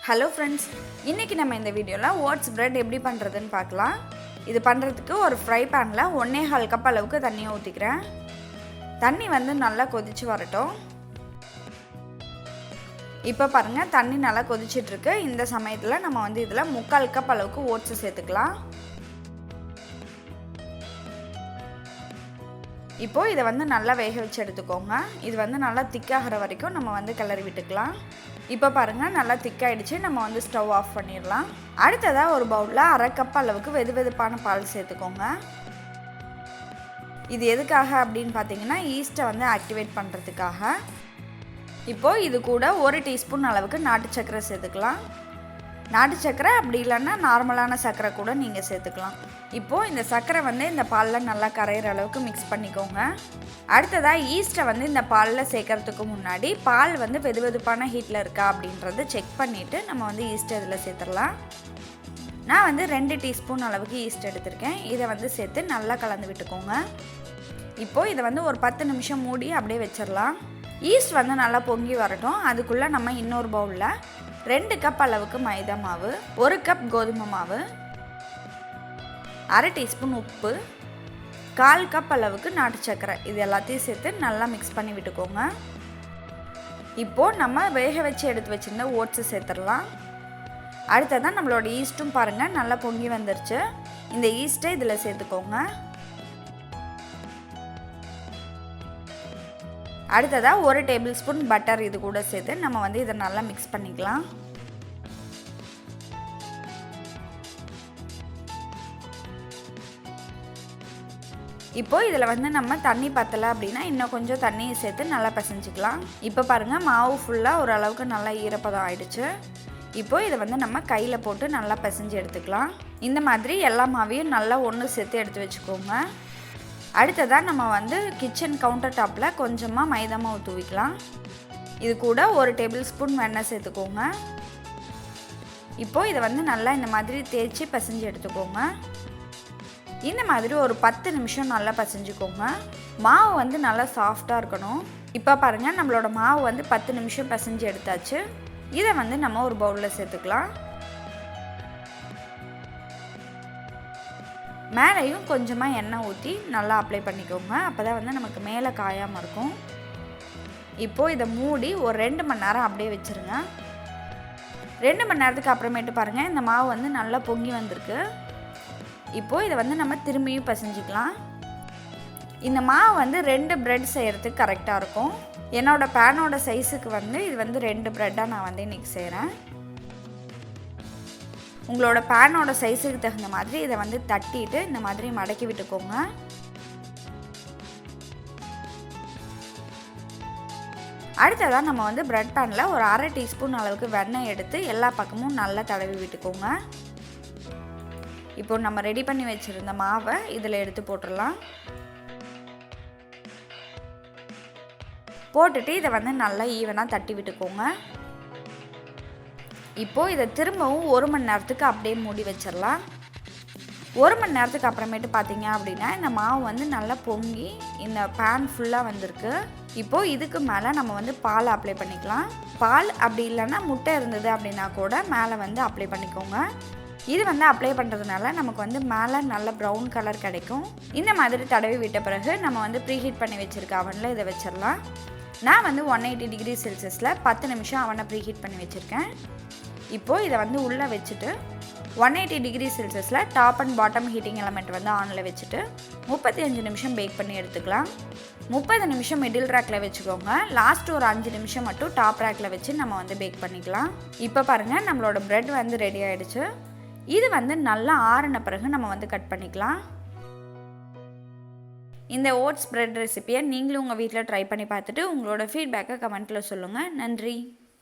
Hello friends, இன்றைக்கி நம்ம இந்த வீடியோவில் ஓட்ஸ் பிரெட் எப்படி பண்ணுறதுன்னு பார்க்கலாம். இது பண்ணுறதுக்கு ஒரு ஃப்ரை பேனில் 1.25 கப் அளவுக்கு தண்ணியை ஊற்றிக்கிறேன். தண்ணி நல்லா கொதித்து வரட்டும். இப்போ பாருங்கள், தண்ணி நல்லா கொதிச்சிட்ருக்கு. இந்த சமயத்தில் நம்ம இதில் 3/4 கப் அளவுக்கு ஓட்ஸை சேர்த்துக்கலாம். இப்போது இதை நல்லா வேக வச்சு எடுத்துக்கோங்க. இது நல்லா திக்காகிற வரைக்கும் நம்ம கிளறி விட்டுக்கலாம். இப்போ பாருங்கள், நல்லா திக்காயிடுச்சு. நம்ம ஸ்டவ் ஆஃப் பண்ணிடலாம். அடுத்ததாக ஒரு பவுலில் 1/2 கப் அளவுக்கு வெதுவெதுப்பான பால் சேர்த்துக்கோங்க. இது எதுக்காக அப்படின்னு பார்த்தீங்கன்னா, ஈஸ்ட்டை ஆக்டிவேட் பண்ணுறதுக்காக. இப்போது இது கூட 1 டீஸ்பூன் அளவுக்கு நாட்டு சர்க்கரை சேர்த்துக்கலாம். நாட்டு சர்க்கரை அப்படி இல்லைன்னா நார்மலான சர்க்கரை கூட நீங்கள் சேர்த்துக்கலாம். இப்போது இந்த சர்க்கரை இந்த பாலில் நல்லா கரையிற அளவுக்கு மிக்ஸ் பண்ணிக்கோங்க. அடுத்ததாக ஈஸ்ட்டை இந்த பாலில் சேர்க்கறதுக்கு முன்னாடி பால் வெதுவெதுப்பான ஹீட்டில் இருக்கா அப்படின்றத செக் பண்ணிவிட்டு நம்ம ஈஸ்ட்டை இதில் சேர்த்துடலாம். நான் 2 டீஸ்பூன் அளவுக்கு ஈஸ்ட் எடுத்திருக்கேன். இதை சேர்த்து நல்லா கலந்து விட்டுக்கோங்க. இப்போது இதை ஒரு 10 நிமிஷம் மூடி அப்படியே வச்சிடலாம். ஈஸ்ட் நல்லா பொங்கி வரட்டும். அதுக்குள்ளே நம்ம இன்னொரு பவுலில் 2 கப் அளவுக்கு மைதா மாவு, 1 கப் கோதுமை மாவு, 1/2 டீஸ்பூன் உப்பு, 1/4 கப் அளவுக்கு நாட்டு சர்க்கரை, இது எல்லாத்தையும் சேர்த்து நல்லா மிக்ஸ் பண்ணி விட்டுக்கோங்க. இப்போது நம்ம வேக வச்சு எடுத்து வச்சுருந்த ஓட்ஸை சேர்த்துடலாம். அடுத்ததான் நம்மளோட ஈஸ்ட்டும் பாருங்கள் நல்லா பொங்கி வந்துருச்சு. இந்த ஈஸ்ட்டை இதில் சேர்த்துக்கோங்க. அடுத்ததாக 1 டேபிள் ஸ்பூன் பட்டர் இது கூட சேர்த்து நம்ம இதை நல்லா மிக்ஸ் பண்ணிக்கலாம். இப்போது இதில் நம்ம தண்ணி பத்தலை அப்படின்னா இன்னும் கொஞ்சம் தண்ணியை சேர்த்து நல்லா பிசைஞ்சிக்கலாம். இப்போ பாருங்கள், மாவு ஃபுல்லாக ஓரளவுக்கு நல்லா ஈரப்பதம் ஆயிடுச்சு. இப்போது இதை நம்ம கையில் போட்டு நல்லா பிசைஞ்சு எடுத்துக்கலாம். இந்த மாதிரி எல்லா மாவையும் நல்லா ஒன்று சேர்த்து எடுத்து வச்சுக்கோங்க. அடுத்ததாக நம்ம கிச்சன் கவுண்டர் டாப்பில் கொஞ்சமாக மைதா மாவு தூவிக்கலாம். இது கூட 1 டேபிள் ஸ்பூன் வெண்ணெய் சேர்த்துக்கோங்க. இப்போது இதை நல்லா இந்த மாதிரி தேய்ச்சி பிசைஞ்சு எடுத்துக்கோங்க. இந்த மாதிரி ஒரு 10 நிமிஷம் நல்லா பிசைஞ்சுக்கோங்க. மாவு நல்லா சாஃப்டாக இருக்கணும். இப்போ பாருங்கள், நம்மளோட மாவு 10 நிமிஷம் பிசைஞ்சு எடுத்தாச்சு. இதை நம்ம ஒரு பவுலில் சேர்த்துக்கலாம். மேலேயும் கொஞ்சமாக எண்ணெய் ஊற்றி நல்லா அப்ளை பண்ணிக்கோங்க. அப்போ தான் நமக்கு மேலே காயாமல் இருக்கும். இப்போது இதை மூடி ஒரு 2 மணி நேரம் அப்படியே வச்சுருங்க. 2 மணி நேரத்துக்கு அப்புறமேட்டு பாருங்கள், இந்த மாவு நல்லா பொங்கி வந்திருக்கு. இப்போது இதை நம்ம திரும்பியும் பிசைஞ்சிக்கலாம். இந்த மாவு 2 பிரெட் செய்கிறதுக்கு கரெக்டாக இருக்கும். என்னோடய பேனோட சைஸுக்கு இது 2 பிரெட்டாக நான் இன்றைக்கி செய்கிறேன். உங்களோட பேனோட சைஸுக்கு தகுந்த மாதிரி இதை தட்டிட்டு இந்த மாதிரி மடக்கி விட்டுக்கோங்க. அடுத்ததாக நம்ம பிரெட் பேனில் ஒரு 1/2 டீஸ்பூன் அளவுக்கு வெண்ணெய் எடுத்து எல்லா பக்கமும் நல்லா தடவி விட்டுக்கோங்க. இப்போ நம்ம ரெடி பண்ணி வச்சுருந்த மாவை இதில் எடுத்து போட்டுடலாம். போட்டுட்டு இதை நல்லா ஈவனாக தட்டி விட்டுக்கோங்க. இப்போது இதை திரும்பவும் 1 மணி நேரத்துக்கு அப்படியே மூடி வச்சிடலாம். 1 மணி நேரத்துக்கு அப்புறமேட்டு பார்த்தீங்க அப்படின்னா இந்த மாவு நல்லா பொங்கி இந்த பேன் ஃபுல்லாக வந்திருக்கு. இப்போது இதுக்கு மேலே நம்ம பால் அப்ளை பண்ணிக்கலாம். பால் அப்படி இல்லைன்னா முட்டை இருந்தது அப்படின்னா கூட மேலே அப்ளை பண்ணிக்கோங்க. இது அப்ளை பண்ணுறதுனால நமக்கு மேலே நல்ல ப்ரௌன் கலர் கிடைக்கும். இந்த மாதிரி தடவி விட்ட பிறகு நம்ம ப்ரீஹீட் பண்ணி வச்சுருக்க அவனில் இதை வச்சிடலாம். நான் 180 டிகிரி செல்சியஸில் 10 நிமிஷம் அவனை ப்ரீஹீட் பண்ணி வச்சுருக்கேன். இப்போது இதை உள்ளே வச்சுட்டு 180 டிகிரி செல்சியஸில் top and bottom heating element ஆனில் வச்சுட்டு 35 நிமிஷம் பேக் பண்ணி எடுத்துக்கலாம். 30 நிமிஷம் மிடில் ரேக்கில் வச்சுக்கோங்க. லாஸ்ட் ஒரு 5 நிமிஷம் மட்டும் டாப் ரேக்கில் வச்சு நம்ம பேக் பண்ணிக்கலாம். இப்போ பாருங்கள், நம்மளோட பிரெட் ரெடி ஆகிடுச்சு. இது நல்லா ஆறின பிறகு நம்ம கட் பண்ணிக்கலாம். இந்த ஓட்ஸ் பிரெட் ரெசிபியை நீங்களும் உங்கள் வீட்டில் ட்ரை பண்ணி பார்த்துட்டு உங்களோட ஃபீட்பேக்கை கமெண்ட்டில் சொல்லுங்கள். நன்றி.